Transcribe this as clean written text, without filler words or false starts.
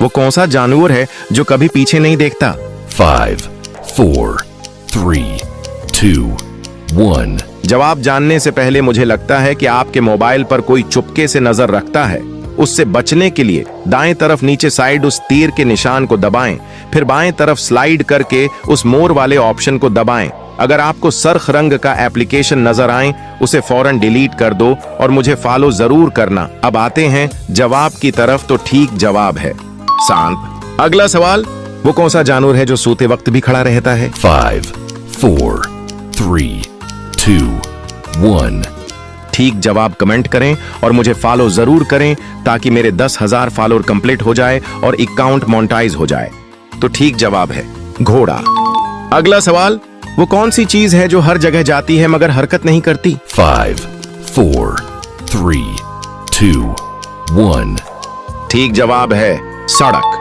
वो कौन सा जानवर है जो कभी पीछे नहीं देखता? 5, 4, 3, 2, 1. जवाब जानने से पहले मुझे लगता है कि आपके मोबाइल पर कोई चुपके से नजर रखता है। उससे बचने के लिए दाएं तरफ नीचे साइड उस तीर के निशान को दबाएं, फिर बाएं तरफ स्लाइड करके उस मोर वाले ऑप्शन को दबाएं। अगर आपको सरख रंग का एप्लीकेशन नजर आए उसे फौरन डिलीट कर दो और मुझे फॉलो जरूर करना। अब आते हैं जवाब की तरफ, तो ठीक जवाब है सांप। अगला सवाल, वो कौन सा जानवर है जो सोते वक्त भी खड़ा रहता है? 5, 4, 3, 2, 1. ठीक जवाब कमेंट करें और मुझे फॉलो जरूर करें ताकि मेरे 10,000 फॉलोअर कंप्लीट हो जाए और अकाउंट मोनेटाइज हो जाए। तो ठीक जवाब है घोड़ा। अगला सवाल, वो कौन सी चीज है जो हर जगह जाती है मगर हरकत नहीं करती? 5, 4, 3, 2, 1. ठीक जवाब है सड़क।